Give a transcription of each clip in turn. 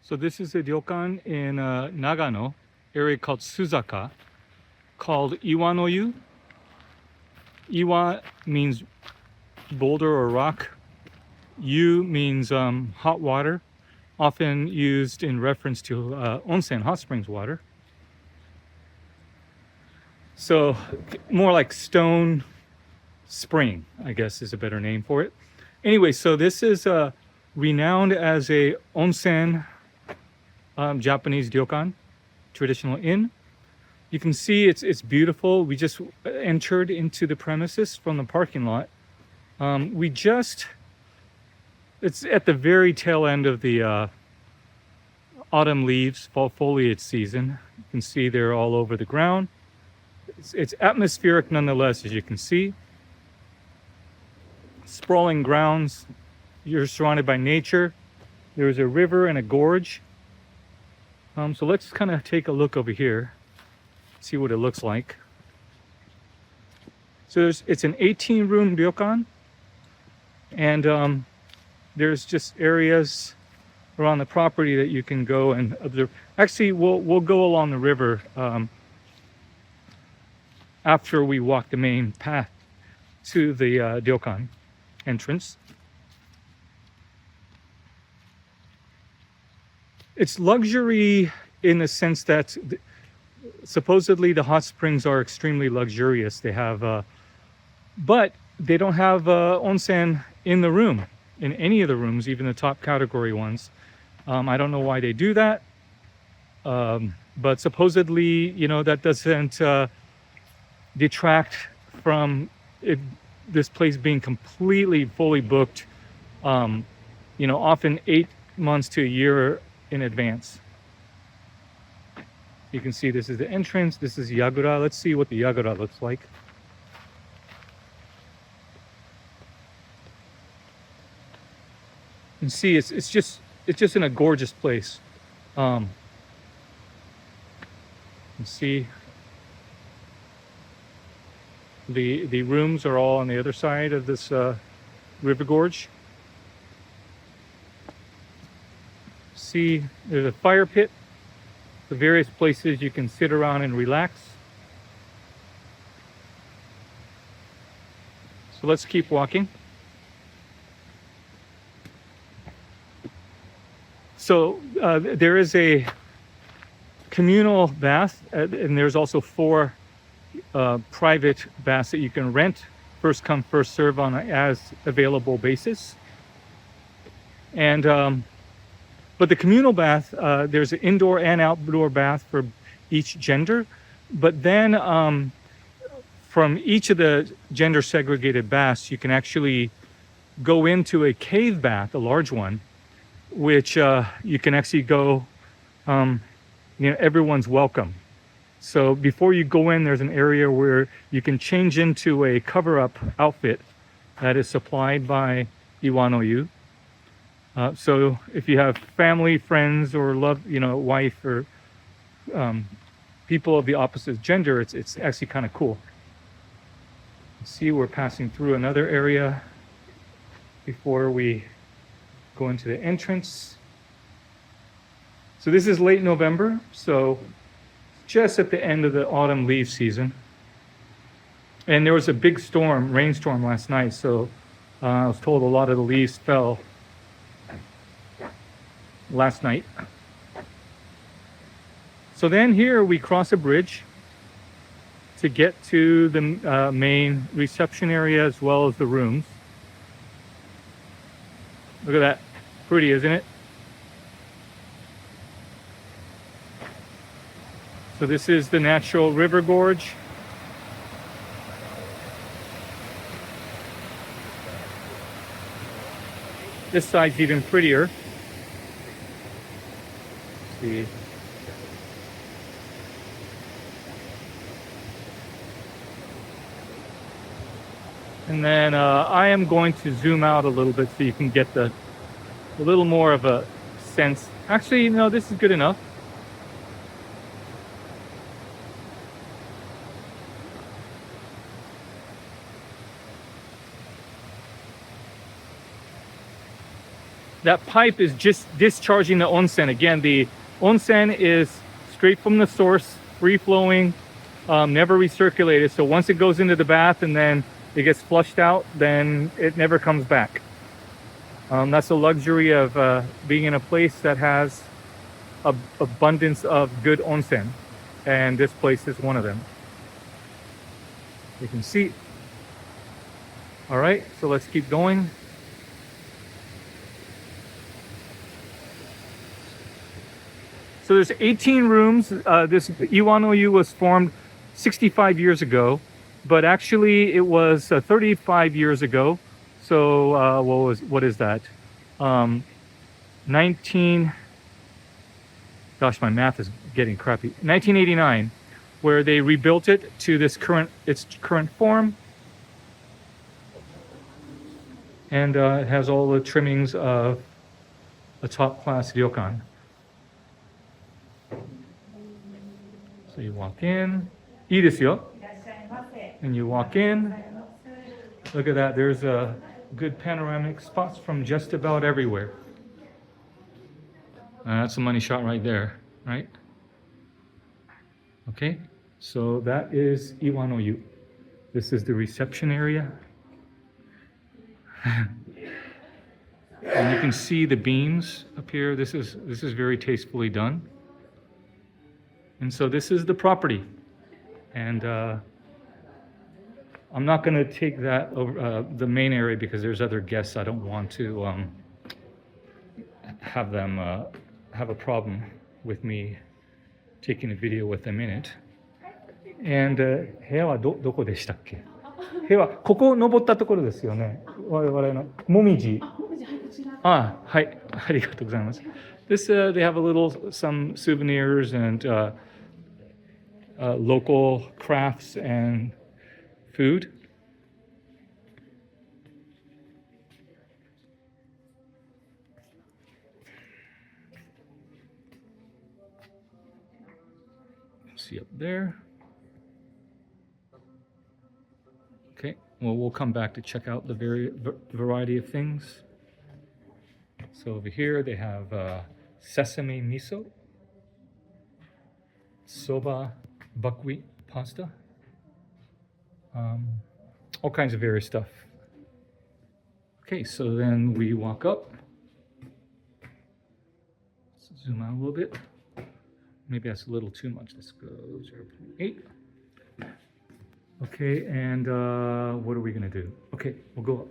So this is a ryokan in Nagano, area called Suzaka, called Iwanoyu. Iwa means boulder or rock. Yu means hot water, often used in reference to onsen, hot springs water. So more like stone spring, I guess is a better name for it. Anyway, so this is renowned as a onsen Japanese ryokan, traditional inn. You can see it's beautiful. We just entered into the premises from the parking lot. It's at the very tail end of the autumn leaves, fall foliage season. You can see they're all over the ground. It's atmospheric nonetheless, as you can see. Sprawling grounds. You're surrounded by nature. There's a river and a gorge. So let's kind of take a look over here, see what it looks like. So it's an 18-room ryokan, and there's just areas around the property that you can go and observe. Actually, we'll go along the river after we walk the main path to the ryokan entrance. It's luxury in the sense that supposedly the hot springs are extremely luxurious. They have, but they don't have onsen in the room, in any of the rooms, even the top category ones. I don't know why they do that, but supposedly, that doesn't detract from this place being completely fully booked, often 8 months to a year in advance. You can see this is the entrance. This is Yagura. Let's see what the Yagura looks like. You can see it's just in a gorgeous place. You can see the rooms are all on the other side of this river gorge. See, there's a fire pit, the various places you can sit around and relax. So let's keep walking. So there is a communal bath, and there's also 4 private baths that you can rent, first come first serve on an as available basis. And but the communal bath, there's an indoor and outdoor bath for each gender. But then from each of the gender segregated baths, you can actually go into a cave bath, a large one, which you can actually go, everyone's welcome. So before you go in, there's an area where you can change into a cover-up outfit that is supplied by Iwanoyu. So if you have family, friends, or wife, or people of the opposite gender, it's actually kind of cool. See, we're passing through another area before we go into the entrance. So this is late November, so just at the end of the autumn leaf season. And there was a big rainstorm last night, so I was told a lot of the leaves fell last night. So then here we cross a bridge to get to the main reception area as well as the rooms. Look at that. Pretty, isn't it? So this is the natural river gorge. This side's even prettier. See. And then I am going to zoom out a little bit so you can get a little more of a sense. Actually, no, this is good enough. that pipe is just discharging the onsen. Again, the onsen is straight from the source, free flowing, never recirculated. So once it goes into the bath and then it gets flushed out, then it never comes back. That's the luxury of being in a place that has abundance of good onsen, and this place is one of them. You can see. All right, so let's keep going. So there's 18 rooms. This Iwanoyu was formed 65 years ago, but actually it was 35 years ago. So what is that? 19. Gosh, my math is getting crappy. 1989, where they rebuilt it to its current form, and it has all the trimmings of a top-class ryokan. So you walk in, いいですよ. And you walk in. Look at that. There's good panoramic spots from just about everywhere. That's a money shot right there, right? Okay, so that is Iwanoyu. This is the reception area. And you can see the beams up here. This is very tastefully done. And so this is the property. And I'm not going to take that over the main area because there's other guests. I don't want to have them have a problem with me taking a video with them in it. And 部屋はどこでしたっけ？部屋はここ登ったところですよね。我々のもみじ。あ、はい、ありがとうございます。This they have a little some souvenirs and local crafts and food. See up there. Okay, well, we'll come back to check out the variety of things. So over here they have sesame miso, soba, buckwheat pasta, all kinds of various stuff. Okay, so then we walk up. Let's zoom out a little bit. Maybe that's a little too much. Let's go 0.8. Okay, and what are we gonna do? Okay, we'll go up.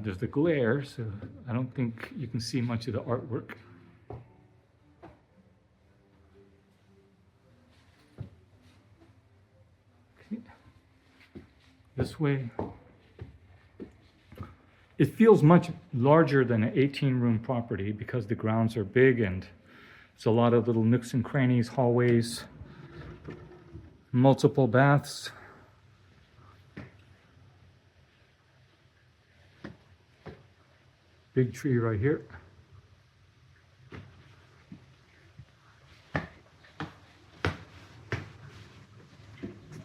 There's the glare, so I don't think you can see much of the artwork. Okay. This way. It feels much larger than an 18-room property because the grounds are big and it's a lot of little nooks and crannies, hallways, multiple baths. Big tree right here.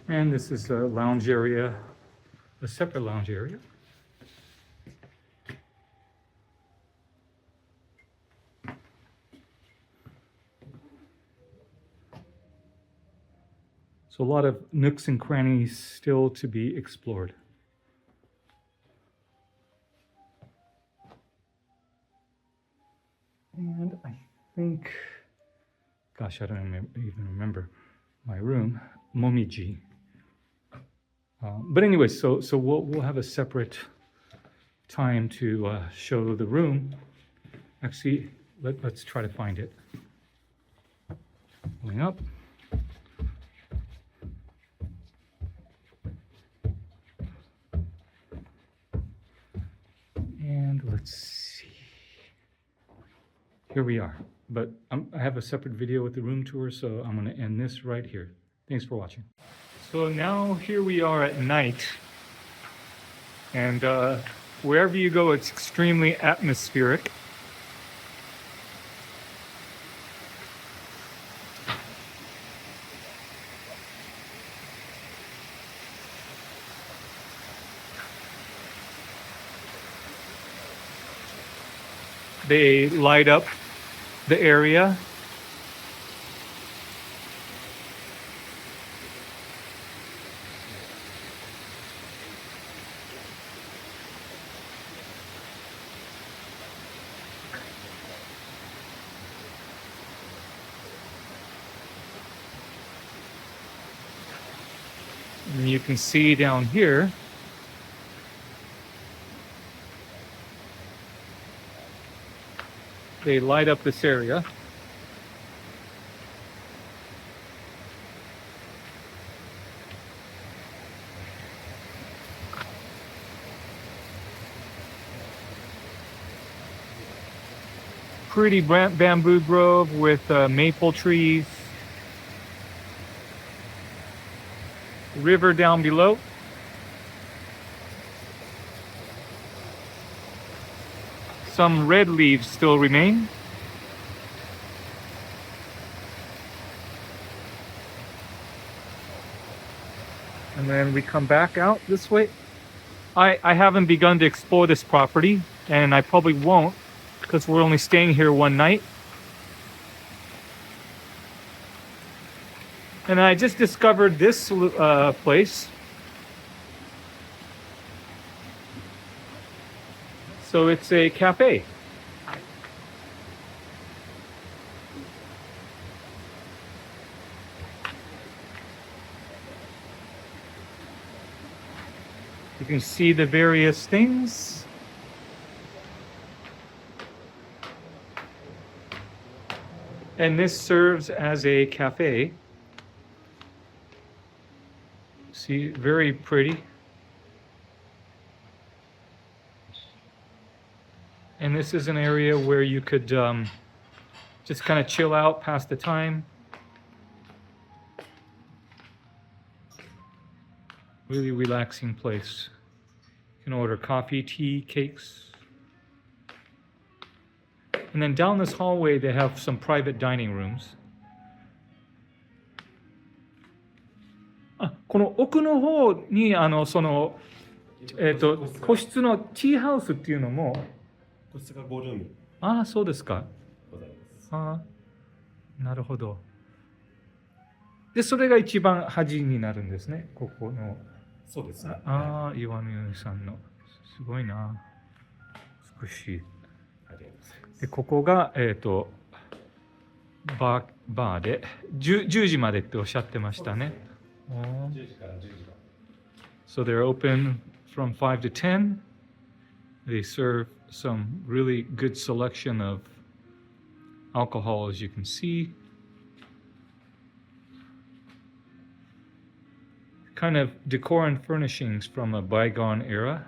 And this is a lounge area, a separate lounge area. So a lot of nooks and crannies still to be explored. And I think, gosh, I don't even remember my room, Momiji. But anyway, so we'll have a separate time to show the room. Actually, let's try to find it. Going up. And let's see. Here we are. But I have a separate video with the room tour, so I'm going to end this right here. Thanks for watching. So now here we are at night. And wherever you go, it's extremely atmospheric. They light up the area. And you can see down here, they light up this area. Pretty bamboo grove with maple trees. River down below. Some red leaves still remain. And then we come back out this way. I haven't begun to explore this property, and I probably won't because we're only staying here one night. And I just discovered this place. So it's a cafe. You can see the various things. And this serves as a cafe. See, very pretty. And this is an area where you could just kind of chill out, pass the time. Really relaxing place. You can order coffee, tea, cakes. And then down this hallway, they have some private dining rooms. あ、この奥の方に個室のティーハウスっていうのも、個室が5ルームああ、そうですか。ございます。ああ、なるほど。で、それが一番端になるんですね、ここの。そうですね。ああ、岩の湯さんの。すごいな。美しい。ありがとうございます。で、ここが、バーで10時までっておっしゃってましたね。10時から10時まで。So they're open from 5 to 10. They serve some really good selection of alcohol, as you can see. Kind of decor and furnishings from a bygone era,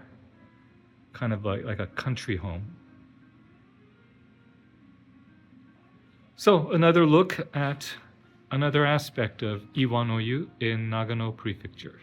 kind of like a country home. So another look at another aspect of Iwanoyu in Nagano Prefecture.